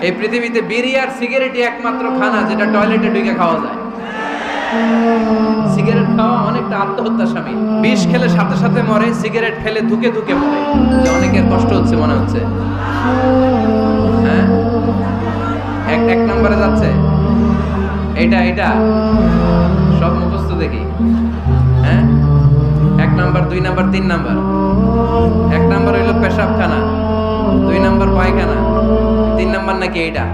এই পৃথিবীতে বিড়ি আর সিগারেটই একমাত্র খানা যেটা টয়লেটে ঢুকে খাওয়া যায়। সিগারেট খাওয়া অনেকটা আত্মহত্যা শামিল। বিষ খেলে সাথে সাথে মরে, সিগারেট খেলে ধুকে ধুকে মরে। যে অনেকের কষ্ট হচ্ছে মনে হচ্ছে, হ্যাঁ এক নম্বরে যাচ্ছে এইটা সব মুখস্থ দেখি। হ্যাঁ 1 নাম্বার 2 নাম্বার 3 নাম্বার। 1 নাম্বার হইল পেশাবখানা, 2 নাম্বার পায়খানা, 3 নাম্বার নাকি এইটা।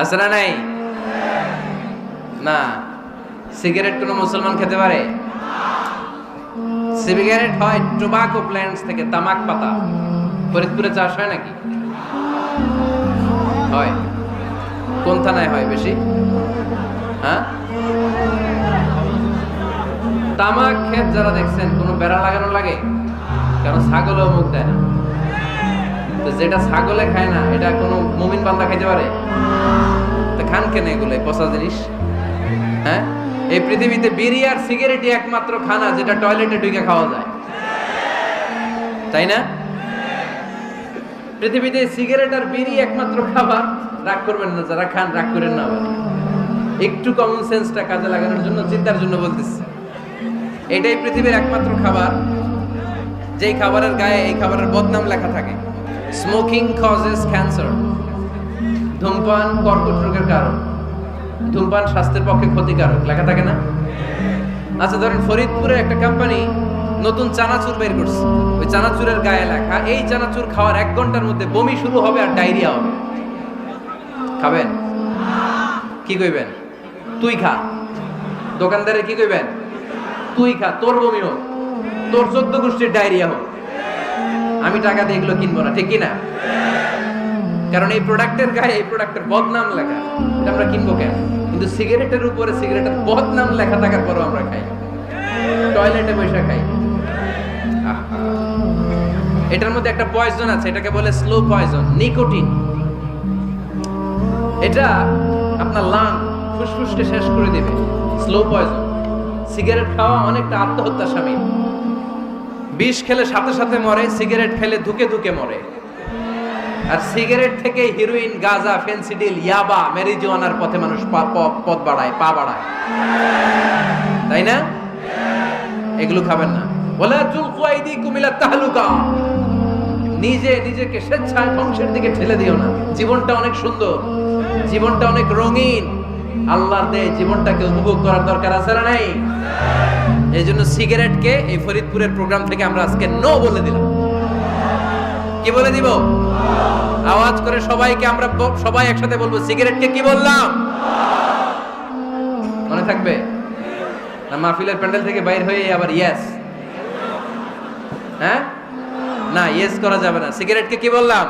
আসলে নাই না, সিগারেট কোন মুসলমান খেতে পারে? সিগারেট হয় টোবাকো প্ল্যান্টস থেকে, তামাক পাতা। ফরিদপুরে চাষ হয় নাকি? হয়। কোন থানায় হয় বেশি? হ্যাঁ, তামাক ক্ষেত যারা দেখছেন কোনো বেড়া লাগানো লাগে? কারণ ছাগলও মুখ দেয় না। তো যেটা ছাগলে খায় না এটা কোনো মুমিন বান্দা খাইতে পারে? তো খান কেন এগুলো পচা জিনিস? হ্যাঁ, এই পৃথিবীতে বিড়ি আর সিগারেটই একমাত্র খানা যেটা টয়লেটে ঢুকে খাওয়া যায়, তাই না? পৃথিবীতে সিগারেট আর বিড়ি একমাত্র খাবার। রাগ করবেন না যারা খান, রাগ করেন না। আবার একটু কমন সেন্সটা কাজে লাগানোর জন্য, চিন্তার জন্য বলতেছি। এটাই পৃথিবীর একমাত্র খাবার যেই খাবারের গায়ে এই খাবারের বদনাম লেখা থাকে। Smoking causes cancer. ধূমপান কর্কট রোগের কারণ, ধূমপান স্বাস্থ্যের পক্ষে ক্ষতিকারক লেখা থাকে না? আচ্ছা ধরেন ফরিদপুরে একটা কোম্পানি নতুন চানাচুর বের করছে, ওই চানাচুরের গায়ে লেখা এই চানাচুর খাওয়ার 1 ঘন্টার মধ্যে বমি শুরু হবে আর ডায়রিয়া হবে। খাবেন? কি কইবেন? তুই খা। দোকানদারে কি কইবেন? তুই খা, তোর বমি হোক, তোর 14 গোষ্ঠীর ডায়রিয়া হোক, আমি টাকা দিয়ে এগুলো কিনবো না, ঠিক কিনা? কারণ এই প্রোডাক্টের গায়ে এই প্রোডাক্টের বদনাম লেখা, এটা আমরা কিনবো কেন? কিন্তু সিগারেটের উপরে সিগারেটের বদনাম লেখা থাকার পরও আমরা খাই, টয়লেটে বসে খাই। এটার মধ্যে একটা পয়জন আছে, এটাকে বলে স্লো পয়জন, নিকোটিন। এটা আপনার লাং, ফুসফুসকে শেষ করে দিবে। Slow poison. সিগারেট খাওয়া অনেকটা আত্মহত্যা শামিল। বিষ খেলে সাথে সাথে মরে, সিগারেট খেলে ধুকে ধুকে মরে। আর সিগারেট থেকে হিরোইন, গাঁজা, ফেন্সিডিল, ইয়াবা, ম্যারিজুয়ানার পথে মানুষ পথ বাড়ায়, পা বাড়ায়, তাই না? এগুলো খাবেন না। ওয়ালা তুলকু আইদিকুম ইলা তাহলুকা। নিজেকে স্বেচ্ছায় ধ্বংসের দিকে ঠেলে দিও না। জীবনটা অনেক সুন্দর, জীবনটা অনেক রঙিন। আল্লাহর দেয় জীবনটাকে উপভোগ করার দরকার আছে না নাই? এই জন্য সিগারেটকে এই ফরিদপুরের প্রোগ্রাম থেকে আমরা আজকে নো বলে দিলাম। কি বলে দিব? আওয়াজ করে সবাইকে আমরা সবাই একসাথে বলবো, সিগারেটকে কি বললাম? মনে থাকবে না? মাহফিলের প্যান্ডেল থেকে বাইর হয়ে আবার ইয়েস, হ্যাঁ না, ইয়েস করা যাবে না। সিগারেটকে কি বললাম?